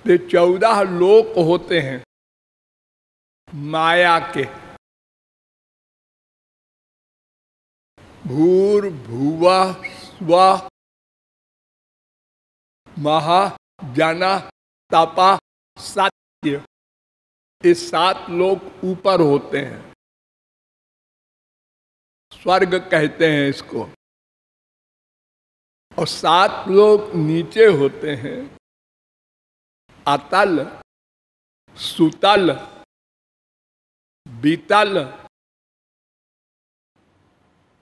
ये 14 लोक होते हैं माया के। भूर भुवः स्वः महा जना तपा सत्य, ये 7 लोग ऊपर होते हैं, स्वर्ग कहते हैं इसको। और 7 लोग नीचे होते हैं अतल, सुतल, बीतल,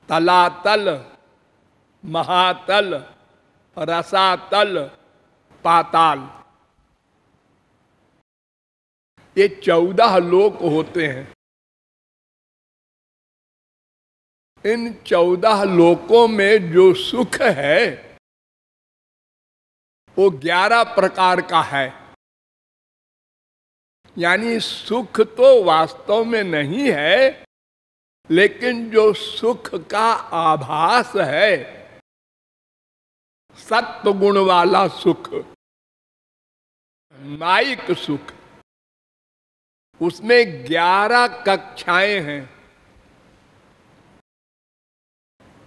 तलातल, महातल, रसातल, पाताल। ये 14 लोक होते हैं। इन 14 लोकों में जो सुख है वो 11 प्रकार का है। यानी सुख तो वास्तव में नहीं है, लेकिन जो सुख का आभास है, सत्व गुण वाला सुख, माइक सुख, उसमें 11 कक्षाएं हैं।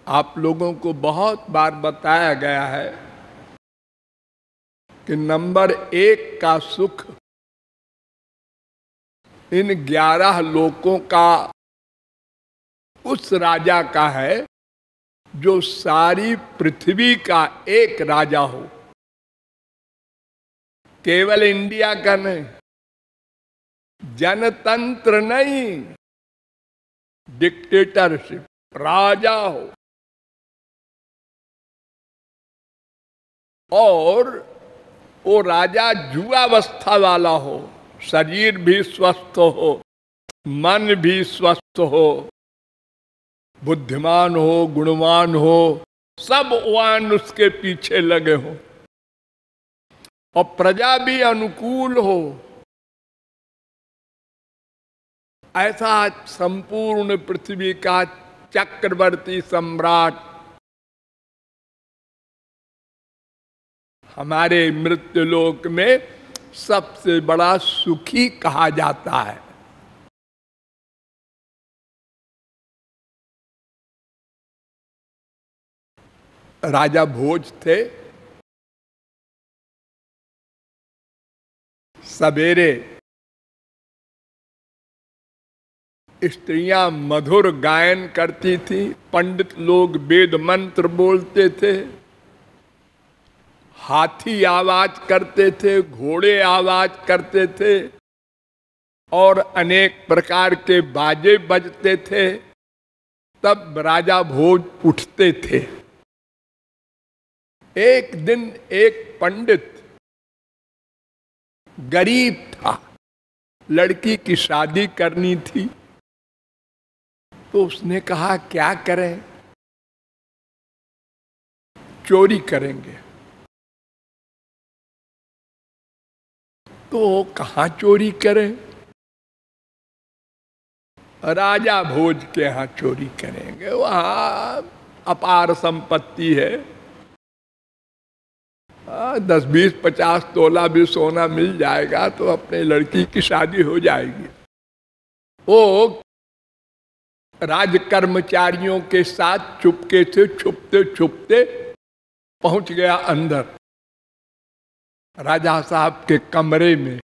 आप लोगों को बहुत बार बताया गया है कि नंबर 1 का सुख इन 11 लोकों का उस राजा का है जो सारी पृथ्वी का एक राजा हो, केवल इंडिया का नहीं, जनतंत्र नहीं, डिक्टेटरशिप, राजा हो। और वो राजा जुआवस्था वाला हो, शरीर भी स्वस्थ हो, मन भी स्वस्थ हो, बुद्धिमान हो, गुणवान हो, सब वान उसके पीछे लगे हो, और प्रजा भी अनुकूल हो। ऐसा संपूर्ण पृथ्वी का चक्रवर्ती सम्राट हमारे मृत्युलोक में सबसे बड़ा सुखी कहा जाता है। राजा भोज थे। सवेरे स्त्रियां मधुर गायन करती थी, पंडित लोग वेद मंत्र बोलते थे, हाथी आवाज करते थे, घोड़े आवाज करते थे, और अनेक प्रकार के बाजे बजते थे। तब राजा भोज उठते थे। एक दिन एक पंडित गरीब था, लड़की की शादी करनी थी, तो उसने कहा क्या करें? चोरी करेंगे। तो कहाँ चोरी करें? राजा भोज के यहाँ चोरी करेंगे, वहां अपार संपत्ति है, 10, 20, 50 तोला भी सोना मिल जाएगा तो अपने लड़की की शादी हो जाएगी। वो राज कर्मचारियों के साथ चुपके से छुपते छुपते पहुंच गया अंदर राजा साहब के कमरे में,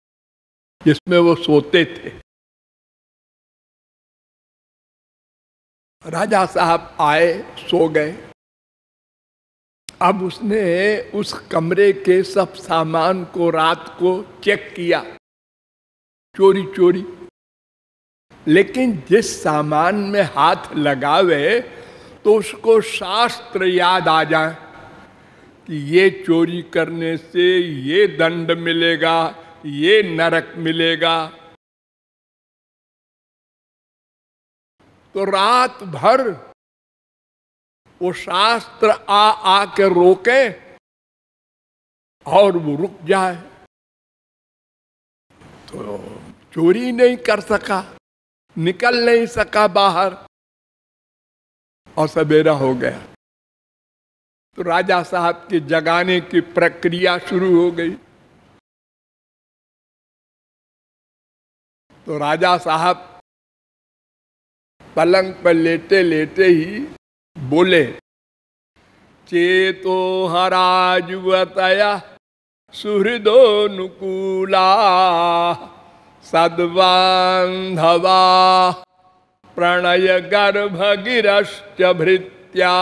जिसमें वो सोते थे। राजा साहब आए, सो गए। अब उसने उस कमरे के सब सामान को रात को चेक किया, चोरी चोरी। लेकिन जिस सामान में हाथ लगावे तो उसको शास्त्र याद आ जाए कि ये चोरी करने से ये दंड मिलेगा, ये नरक मिलेगा। तो रात भर वो शास्त्र आ के रोके और वो रुक जाए, तो चोरी नहीं कर सका, निकल नहीं सका बाहर, और सवेरा हो गया। तो राजा साहब के जगाने की प्रक्रिया शुरू हो गई। तो राजा साहब पलंग पर लेटे लेटे ही बोले, चेतो हराजुवतया सुहृदोनुकूला सद्बांधवा प्रणय गर्भ गिरश्च भृत्या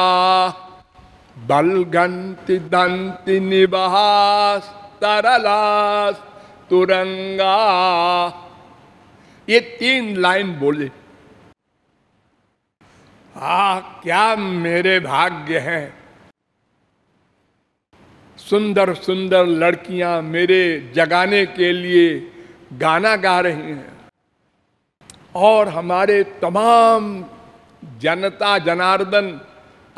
बलगंति दंति निबहास तरलास तुरंगा। ये 3 लाइन बोले। क्या मेरे भाग्य हैं, सुंदर सुंदर लड़कियां मेरे जगाने के लिए गाना गा रही हैं और हमारे तमाम जनता जनार्दन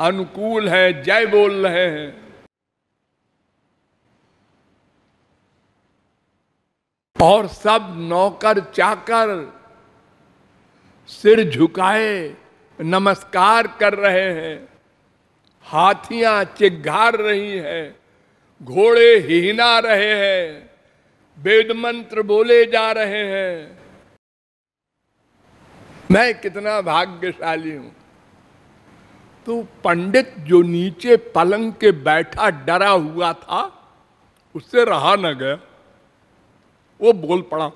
अनुकूल है, जय बोल रहे हैं। और सब नौकर चाकर सिर झुकाए नमस्कार कर रहे हैं, हाथियां चिघार रही हैं, घोड़े हिहिना रहे हैं, वेद मंत्र बोले जा रहे हैं। मैं कितना भाग्यशाली हूं। तो पंडित जो नीचे पलंग के बैठा डरा हुआ था, उससे रहा न गया, वो बोल पड़ा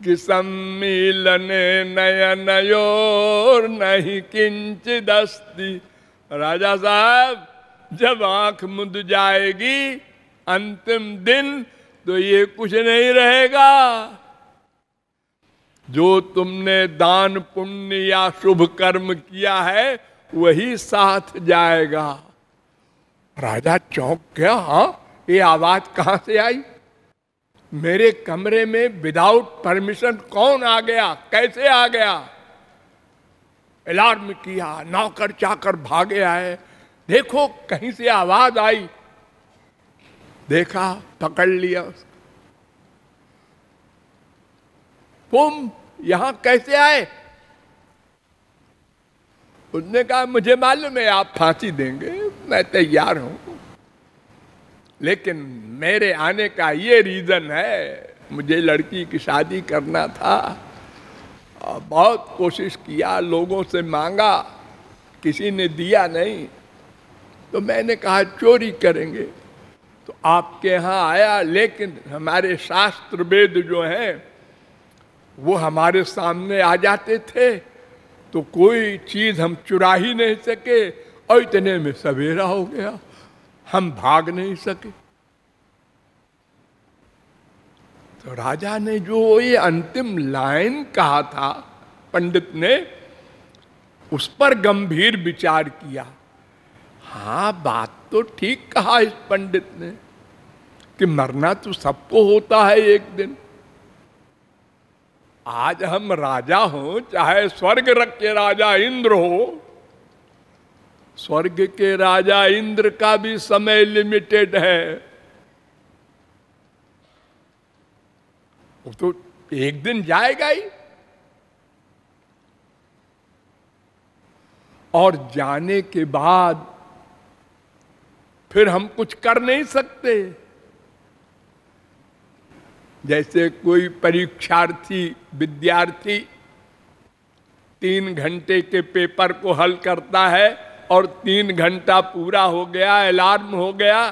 कि सम्मिलने नयनयोर नहीं किंचिदस्ति। राजा साहब, जब आंख मुंद जाएगी अंतिम दिन, तो ये कुछ नहीं रहेगा। जो तुमने दान पुण्य या शुभ कर्म किया है वही साथ जाएगा। राजा चौंक गया। हाँ, ये आवाज कहां से आई? मेरे कमरे में विदाउट परमिशन कौन आ गया, कैसे आ गया? अलार्म किया, नौकर चाकर भागे आए, देखो कहीं से आवाज आई। देखा, पकड़ लिया उसको। तुम यहां कैसे आए? उसने कहा, मुझे मालूम है आप फांसी देंगे, मैं तैयार हूं, लेकिन मेरे आने का ये रीजन है, मुझे लड़की की शादी करना था। बहुत कोशिश किया, लोगों से मांगा, किसी ने दिया नहीं, तो मैंने कहा चोरी करेंगे। तो आपके यहाँ आया, लेकिन हमारे शास्त्र वेद जो हैं वो हमारे सामने आ जाते थे, तो कोई चीज हम चुरा ही नहीं सके, और इतने में सवेरा हो गया, हम भाग नहीं सके। तो राजा ने जो ये अंतिम लाइन कहा था, पंडित ने उस पर गंभीर विचार किया। हाँ, बात तो ठीक कहा इस पंडित ने कि मरना तो सबको होता है एक दिन। आज हम राजा हो, चाहे स्वर्ग के राजा इंद्र हो, स्वर्ग के राजा इंद्र का भी समय लिमिटेड है। वो तो एक दिन जाएगा ही, और जाने के बाद फिर हम कुछ कर नहीं सकते। जैसे कोई परीक्षार्थी, विद्यार्थी 3 घंटे के पेपर को हल करता है और 3 घंटा पूरा हो गया, अलार्म हो गया,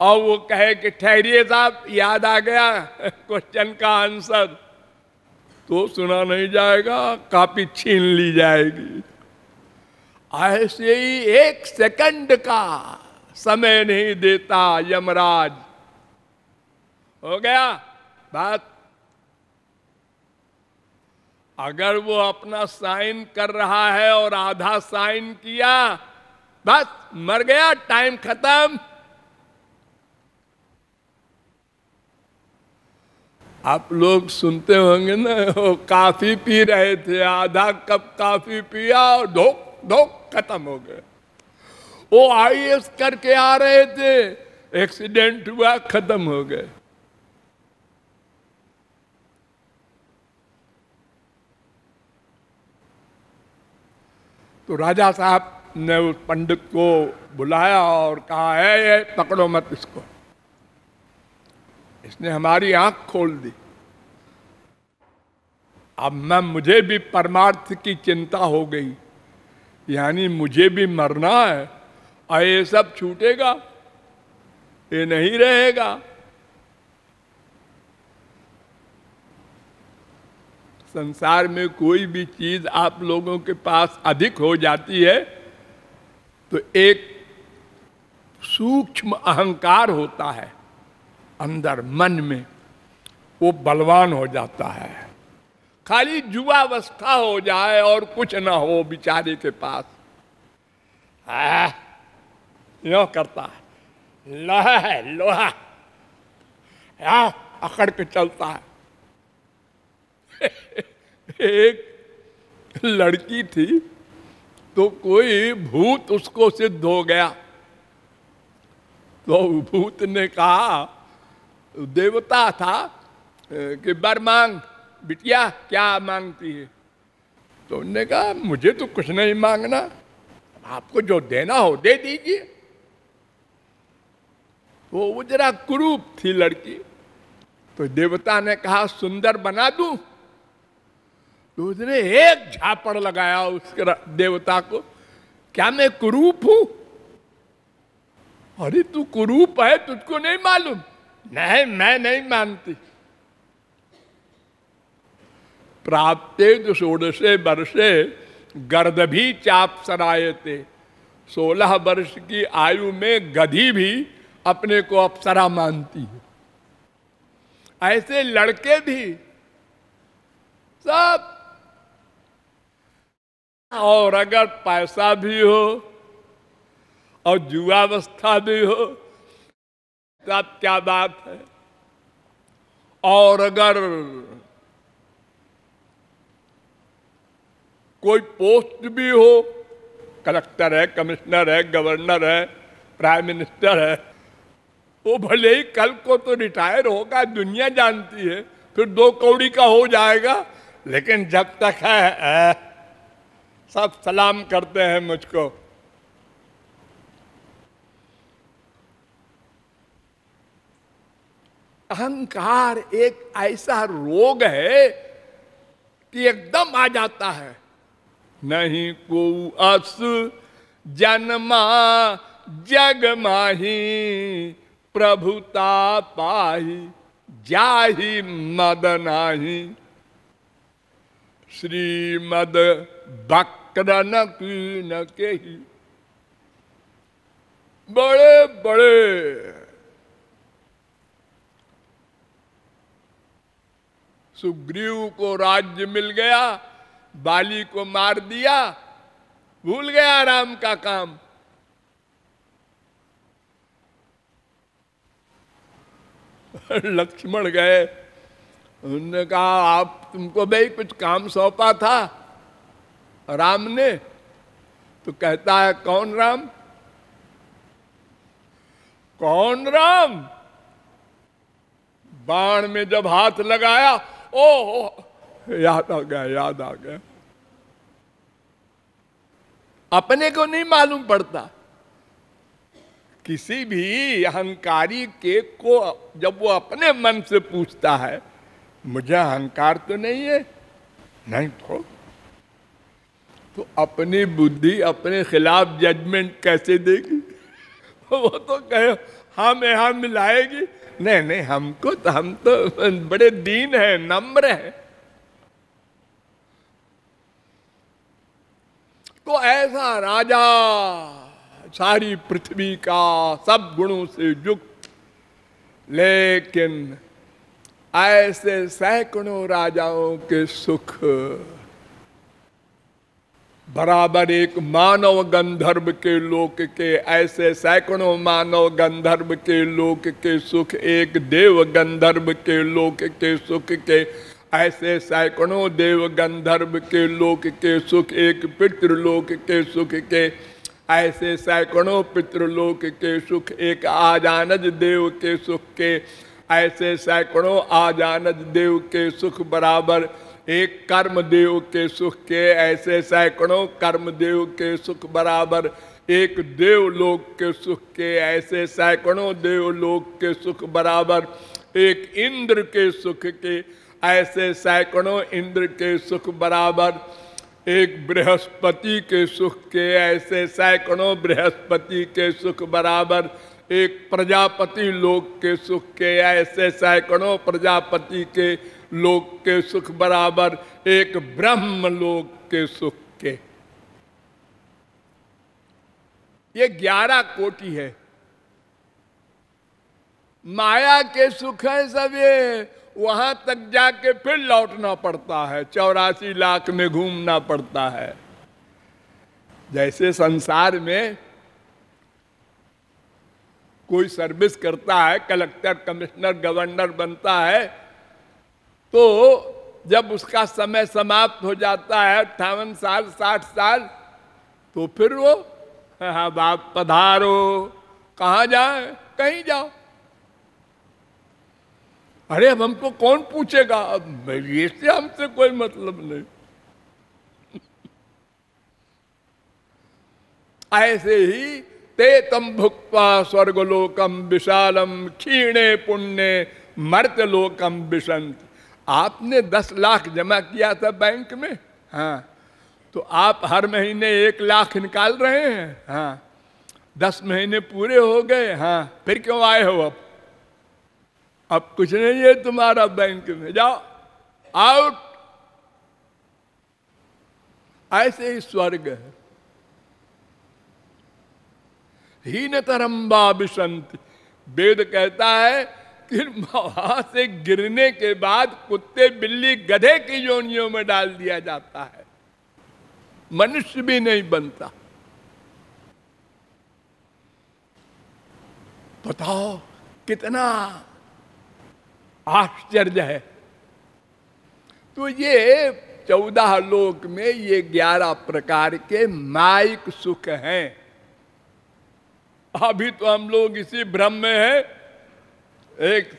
और वो कहे कि ठहरिए साहब, याद आ गया क्वेश्चन का आंसर, तो सुना नहीं जाएगा, कॉपी छीन ली जाएगी। ऐसे ही 1 सेकंड का समय नहीं देता यमराज। हो गया बात। अगर वो अपना साइन कर रहा है और आधा साइन किया, बस मर गया, टाइम खत्म। आप लोग सुनते होंगे ना, वो काफी पी रहे थे, आधा कप काफी पिया और धोक धोक खत्म हो गए। वो आईएएस करके आ रहे थे, एक्सीडेंट हुआ, खत्म हो गए। तो राजा साहब ने उस पंडित को बुलाया और कहा, है ये पकड़ो मत इसको, इसने हमारी आंख खोल दी। अब मुझे भी परमार्थ की चिंता हो गई, यानी मुझे भी मरना है और ये सब छूटेगा, ये नहीं रहेगा। संसार में कोई भी चीज आप लोगों के पास अधिक हो जाती है तो एक सूक्ष्म अहंकार होता है अंदर मन में, वो बलवान हो जाता है। खाली जुआवस्था हो जाए और कुछ ना हो बेचारे के पास, यो करता है, लोहा है लोहा, अकड़ के चलता है। एक लड़की थी तो कोई भूत उसको सिद्ध हो गया, तो भूत ने कहा, देवता था, कि बर मांग बिटिया, क्या मांगती है? तो उन्होंने कहा मुझे तो कुछ नहीं मांगना, आपको जो देना हो दे दीजिए। वो जरा कुरूप थी लड़की, तो देवता ने कहा सुंदर बना दूं? तो उसने एक झापड़ लगाया उसके देवता को, क्या मैं कुरूप हूं? अरे तू कुरूप है, तुझको नहीं मालूम? नहीं, मैं नहीं मानती। प्राप्ते 16 वर्षे गर्दभी चाप सरायते, 16 वर्ष की आयु में गधी भी अपने को अप्सरा मानती है। ऐसे लड़के भी सब, और अगर पैसा भी हो और जुआवस्था भी हो तब क्या बात है, और अगर कोई पोस्ट भी हो, कलेक्टर है, कमिश्नर है, गवर्नर है, प्राइम मिनिस्टर है, वो भले ही कल को तो रिटायर होगा, दुनिया जानती है, फिर 2 कौड़ी का हो जाएगा, लेकिन जब तक है सब सलाम करते हैं मुझको। अहंकार एक ऐसा रोग है कि एकदम आ जाता है। नहीं को अस जन्मा जग माही, प्रभुता पाही जाहि मद नाही। श्रीमद बक्र न की न के ही, बड़े बड़े सुग्रीव को राज्य मिल गया, बाली को मार दिया, भूल गया राम का काम। लक्ष्मण गए, उन्होंने कहा आप, तुमको भाई कुछ काम सौंपा था राम ने? तो कहता है कौन राम? कौन राम? बाण में जब हाथ लगाया, ओ याद आ गया, याद आ गया। अपने को नहीं मालूम पड़ता। किसी भी अहंकारी के को जब वो अपने मन से पूछता है मुझे अहंकार तो नहीं है, नहीं तो अपनी बुद्धि अपने खिलाफ जजमेंट कैसे देगी? वो तो कहे हम यहां मिलाएगी, नहीं नहीं, हमको तो, हम तो बड़े दीन हैं, नम्र हैं। तो ऐसा राजा सारी पृथ्वी का सब गुणों से युक्त, लेकिन ऐसे सैकड़ों राजाओं के सुख बराबर एक मानव गंधर्व के लोक के, ऐसे सैकड़ों मानव गंधर्व के लोक के सुख एक देव गंधर्व के लोक के सुख के, ऐसे सैकड़ों देव गंधर्व के लोक के सुख एक पितृलोक के सुख के, ऐसे सैकड़ों पितृलोक के सुख एक आजानज देव के सुख के, ऐसे सैकड़ों आजानज देव के सुख बराबर एक कर्मदेव के सुख के, ऐसे सैकड़ों कर्मदेव के सुख बराबर एक देवलोक के सुख के, ऐसे सैकड़ों देवलोक के सुख बराबर एक इंद्र के सुख के, ऐसे सैकड़ों इंद्र के सुख बराबर एक बृहस्पति के सुख के, ऐसे सैकड़ों बृहस्पति के सुख बराबर एक प्रजापति लोक के सुख के, ऐसे सैकड़ों प्रजापति के लोक के सुख बराबर एक ब्रह्म लोक के सुख के। ये 11 कोटि है। माया के सुख है सब, ये वहां तक जाके फिर लौटना पड़ता है, 84 लाख में घूमना पड़ता है। जैसे संसार में कोई सर्विस करता है, कलेक्टर, कमिश्नर, गवर्नर बनता है, तो जब उसका समय समाप्त हो जाता है 58 साल 60 साल, तो फिर वो हाँ बाप पधारो, कहाँ जाए, कहीं जाओ। अरे अब हमको कौन पूछेगा, अब ये से हमसे कोई मतलब नहीं। ऐसे ही ते तम भुक्त्वा स्वर्गलोकम विशालम क्षीणे पुण्य मर्त्यलोकम विशंत। आपने 10 लाख जमा किया था बैंक में, हाँ, तो आप हर महीने 1 लाख निकाल रहे हैं, हाँ, 10 महीने पूरे हो गए, हाँ, फिर क्यों आए हो? अब कुछ नहीं है तुम्हारा बैंक में, जाओ आउट। ऐसे ही स्वर्ग है। हीनतरम्बा विशंति, वेद कहता है कि वहां से गिरने के बाद कुत्ते बिल्ली गधे की योनियों में डाल दिया जाता है, मनुष्य भी नहीं बनता। बताओ कितना आश्चर्य है। तो ये 14 लोक में ये 11 प्रकार के माइक सुख हैं। अभी तो हम लोग इसी भ्रम में है। एक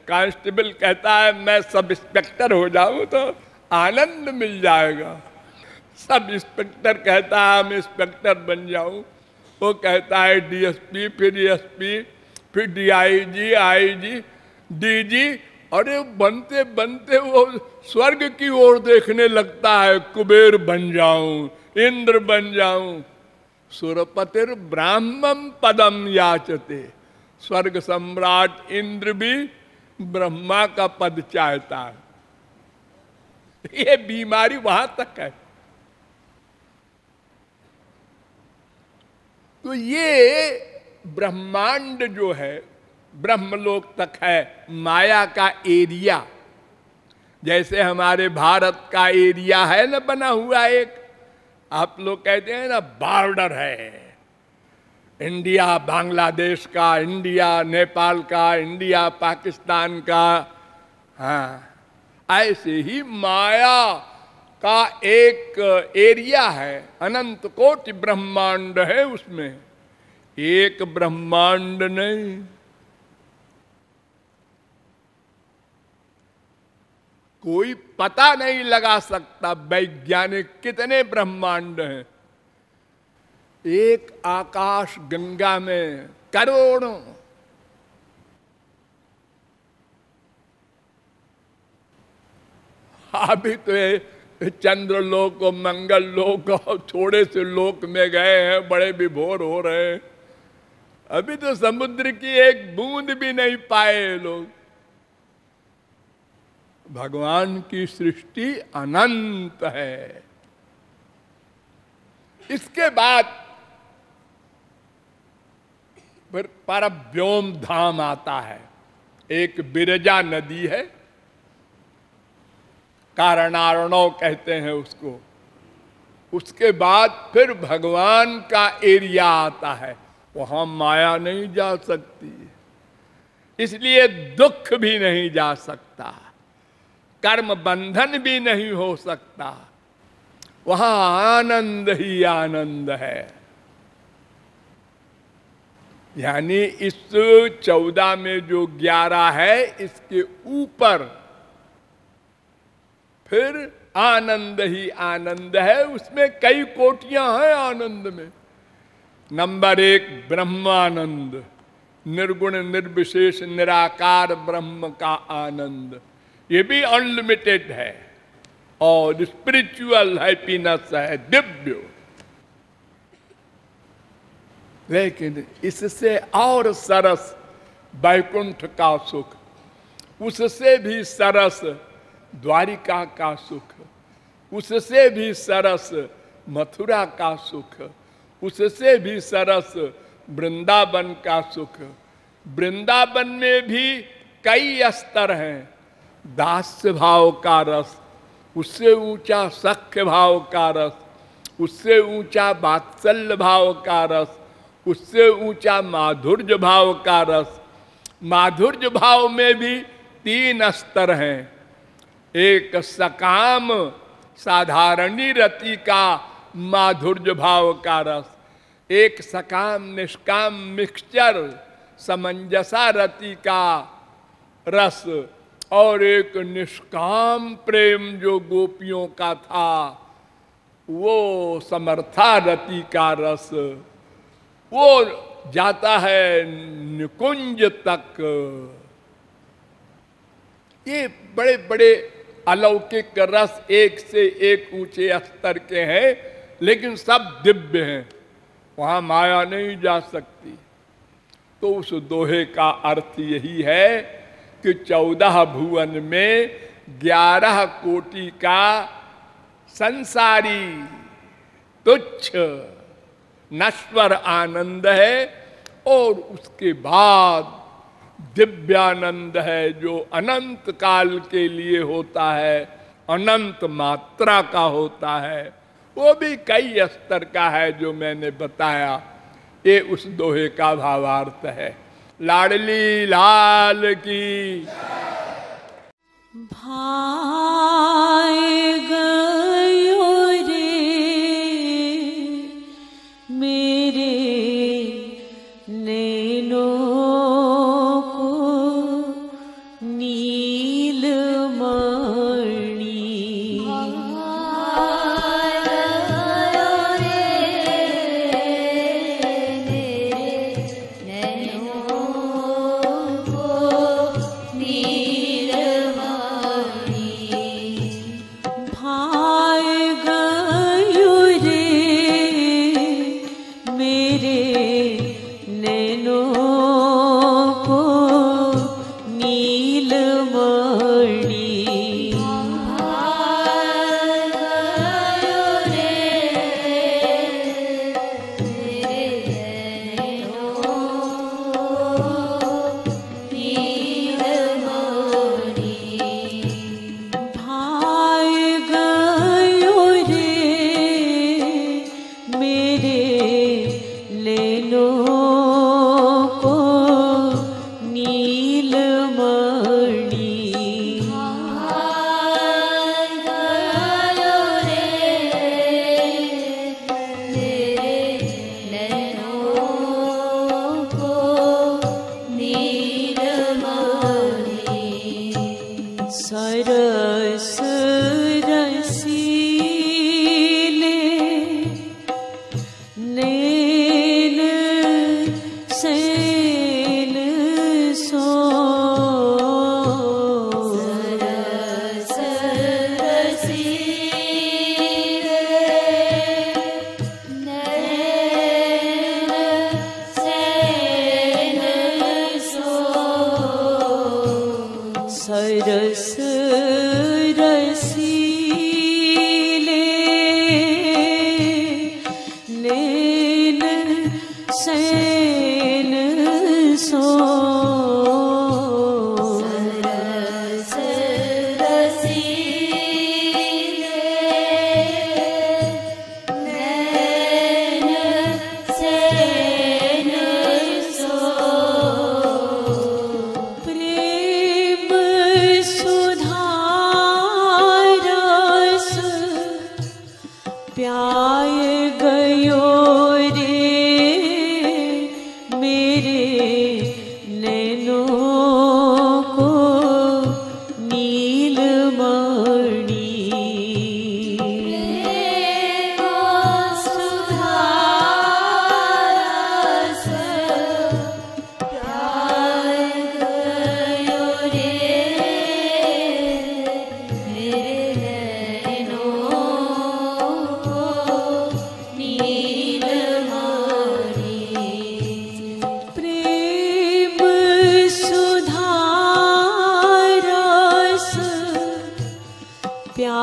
कांस्टेबल कहता है मैं सब इंस्पेक्टर हो जाऊं तो आनंद मिल जाएगा। सब इंस्पेक्टर कहता है हम इंस्पेक्टर बन जाऊं, वो कहता है डीएसपी, फिर एसपी, फिर डीआईजी, आईजी, डीजी। अरे बनते बनते वो स्वर्ग की ओर देखने लगता है, कुबेर बन जाऊं, इंद्र बन जाऊं। सुरपतिर ब्राह्मम पदम याचते, स्वर्ग सम्राट इंद्र भी ब्रह्मा का पद चाहता है। ये बीमारी वहां तक है। तो ये ब्रह्मांड जो है ब्रह्मलोक तक है, माया का एरिया। जैसे हमारे भारत का एरिया है ना बना हुआ एक, आप लोग कहते हैं ना बॉर्डर है, इंडिया बांग्लादेश का, इंडिया नेपाल का, इंडिया पाकिस्तान का। हाँ, ऐसे ही माया का एक एरिया है, अनंत कोटि ब्रह्मांड है, उसमें एक ब्रह्मांड नहीं। कोई पता नहीं लगा सकता वैज्ञानिक कितने ब्रह्मांड हैं। एक आकाश गंगा में करोड़ों। अभी तो चंद्र लोक और मंगल लोक और थोड़े से लोक में गए हैं, बड़े विभोर हो रहे हैं। अभी तो समुद्र की एक बूंद भी नहीं पाए लोग। भगवान की सृष्टि अनंत है। इसके बाद फिर परव्योम धाम आता है। एक बिरजा नदी है, कारणार्णव कहते हैं उसको। उसके बाद फिर भगवान का एरिया आता है, वहां माया नहीं जा सकती, इसलिए दुख भी नहीं जा सकता, कर्म बंधन भी नहीं हो सकता। वहां आनंद ही आनंद है। यानी इस 14 में जो 11 है, इसके ऊपर फिर आनंद ही आनंद है। उसमें कई कोटियां हैं आनंद में। नंबर 1 ब्रह्मानंद, निर्गुण निर्विशेष निराकार ब्रह्म का आनंद। ये भी अनलिमिटेड है, और स्पिरिचुअल हैप्पीनेस है, दिव्य। लेकिन इससे और सरस वैकुंठ का सुख, उससे भी सरस द्वारिका का सुख, उससे भी सरस मथुरा का सुख, उससे भी सरस वृंदावन का सुख। वृंदावन में भी कई स्तर हैं। दास्य भाव का रस, उससे ऊंचा सख्य भाव का रस, उससे ऊंचा वात्सल्य भाव का रस, उससे ऊंचा माधुर्य भाव का रस। माधुर्य भाव में भी 3 स्तर हैं। एक सकाम साधारणी रति का माधुर्य भाव का रस, एक सकाम निष्काम मिक्सचर समंजसा रति का रस, और एक निष्काम प्रेम जो गोपियों का था, वो समर्था रति का रस, वो जाता है निकुंज तक। ये बड़े बड़े अलौकिक रस एक से एक ऊंचे स्तर के हैं, लेकिन सब दिव्य हैं, वहां माया नहीं जा सकती। तो उस दोहे का अर्थ यही है कि 14 भुवन में 11 कोटि का संसारी तुच्छ नश्वर आनंद है, और उसके बाद दिव्यानंद है जो अनंत काल के लिए होता है, अनंत मात्रा का होता है। वो भी कई स्तर का है जो मैंने बताया। ये उस दोहे का भावार्थ है। लाडली लाल की। भाई गयो रे मेरे नैनों को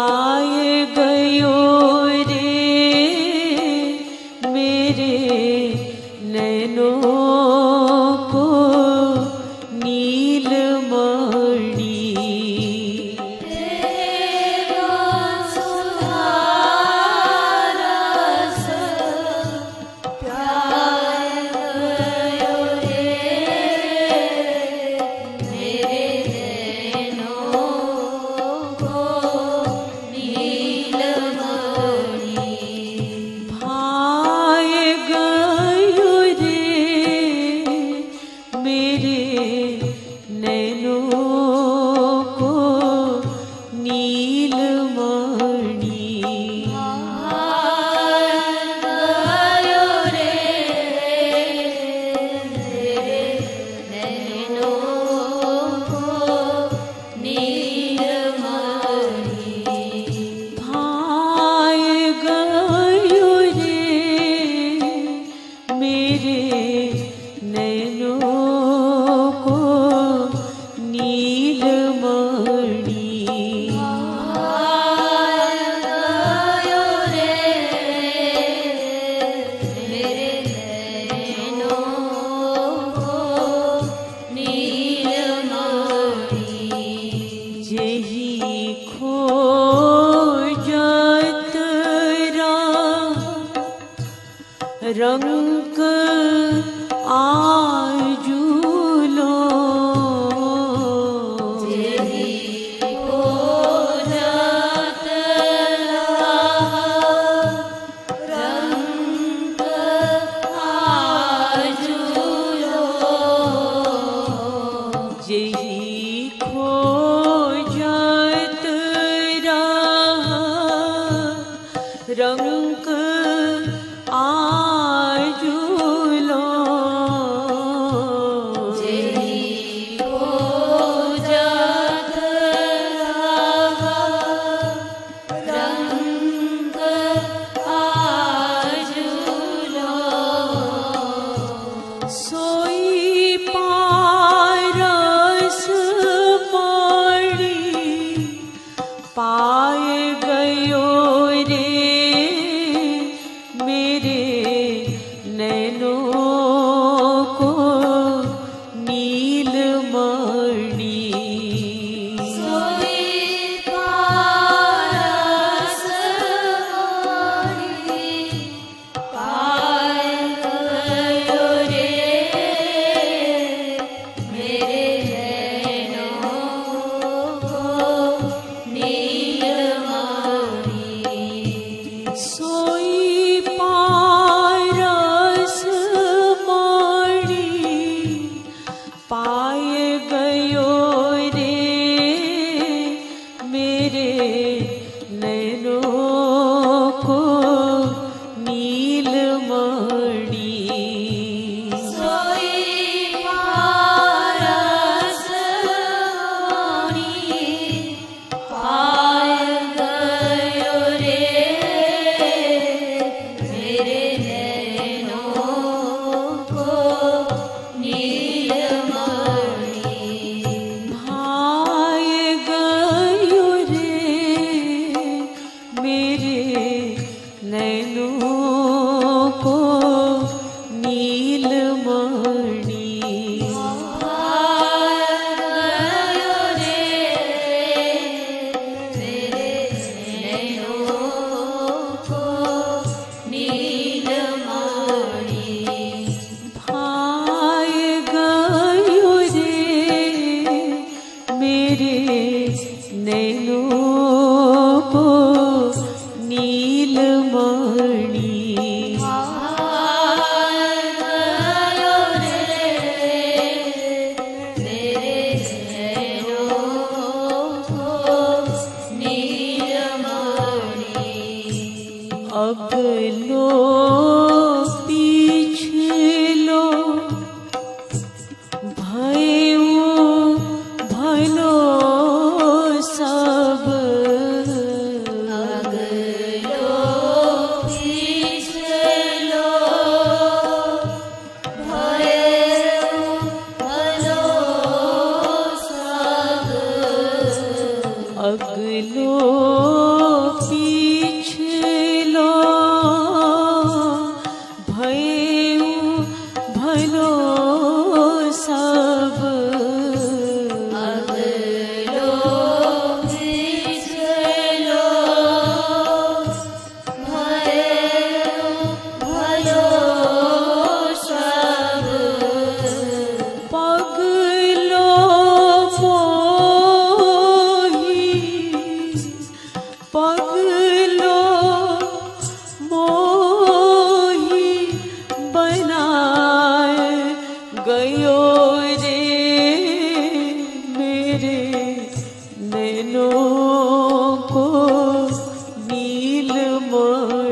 भाए गयो रे मेरे नैनों को नीलमणि। मेरे नैनों को रे मेरे नैनों को नीलमणि।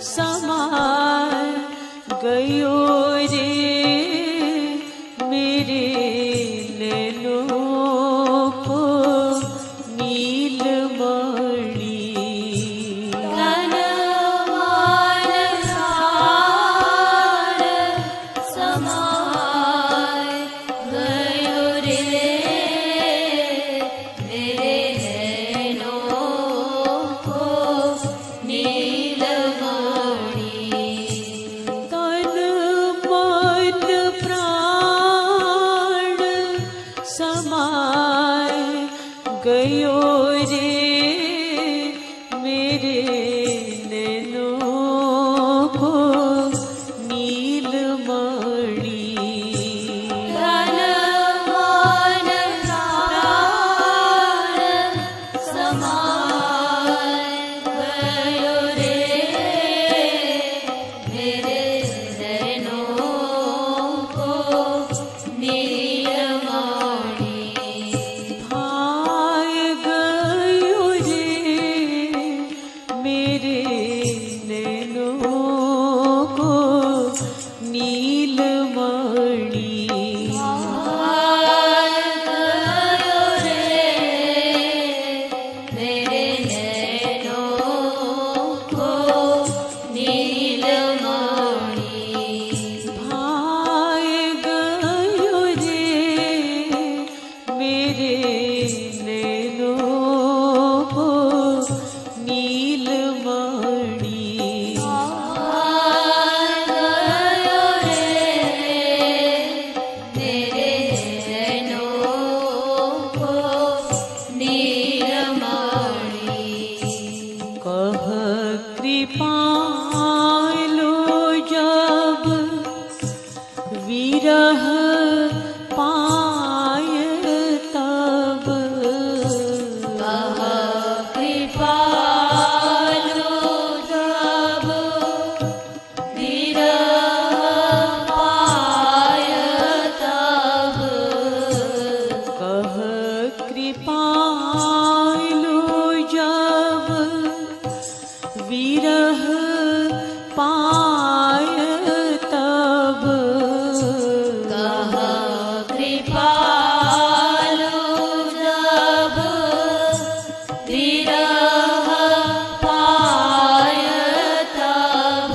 समाय पालो जब विरह पाय तब कृपालो जब विरह पाय तब कह कृपालो जब विरह पाय तब कह कृपालो जब विरह पाय तब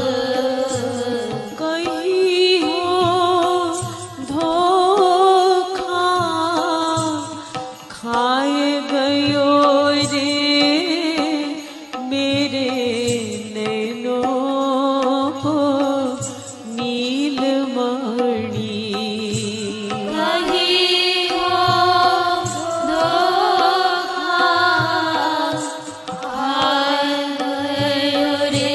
कहीं हो धोखा खाए गयो रे मेरे नैनों को नीलमणि कहीं हो धोखा खाए गयो रे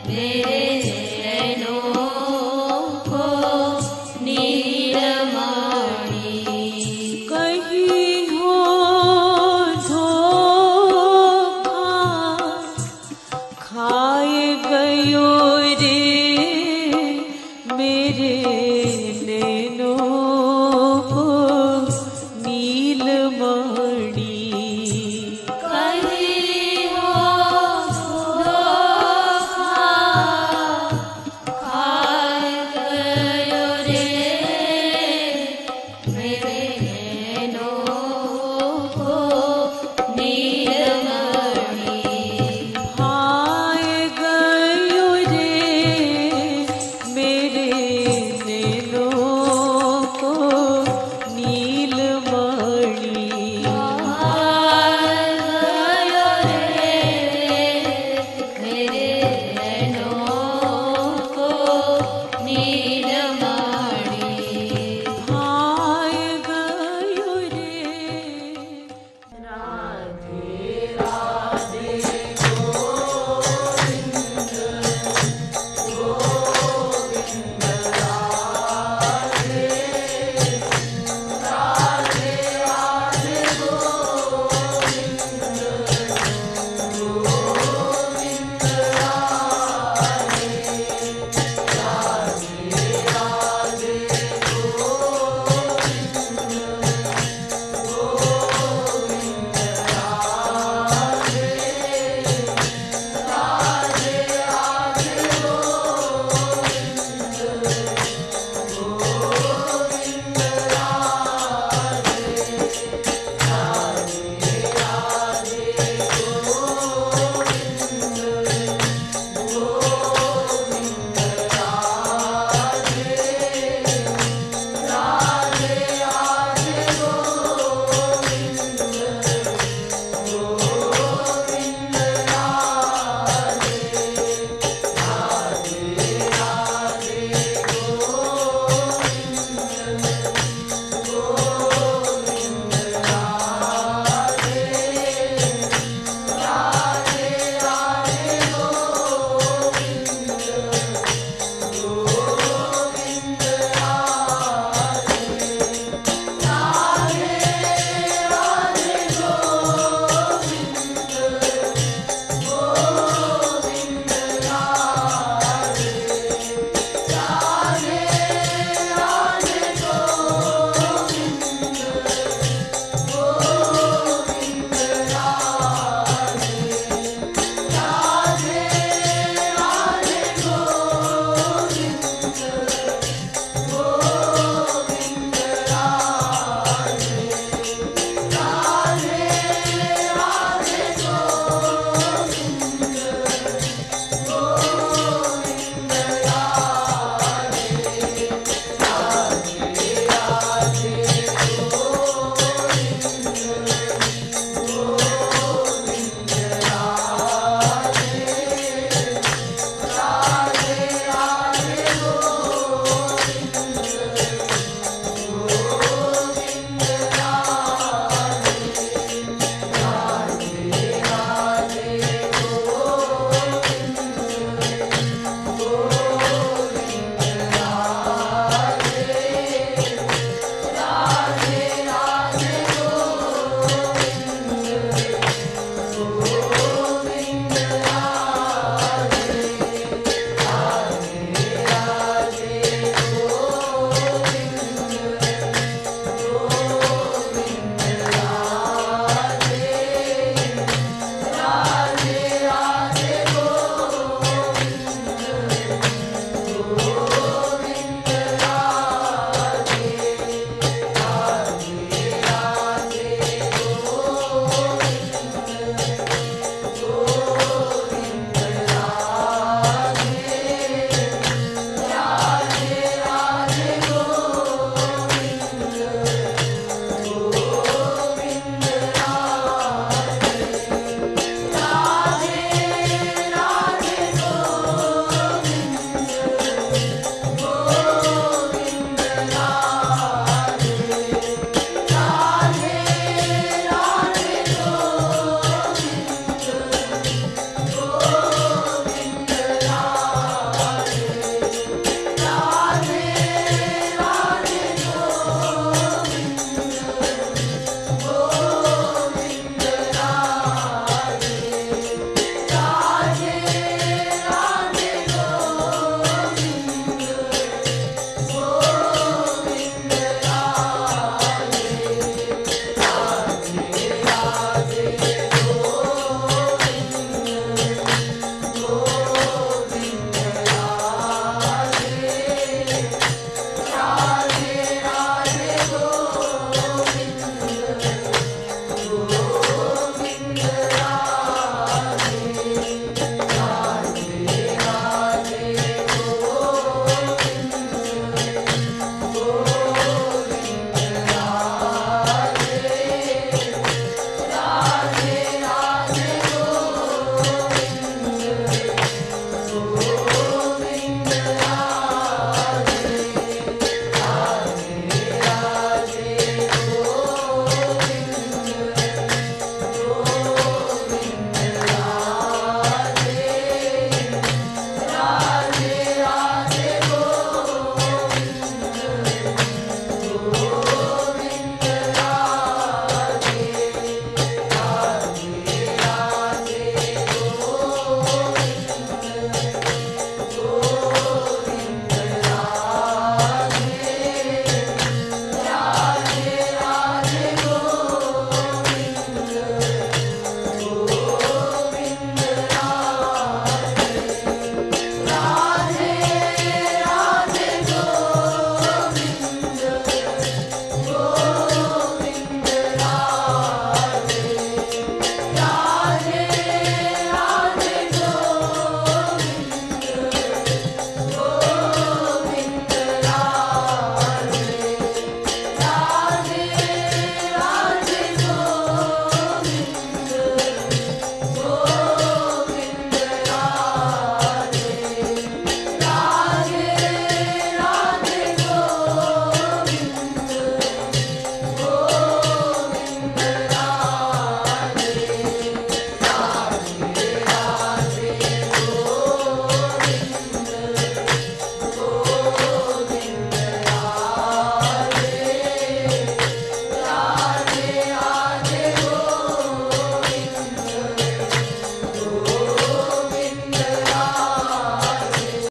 मेरे नैनों को नीलमणि कहीं हो धोखा खाए गयो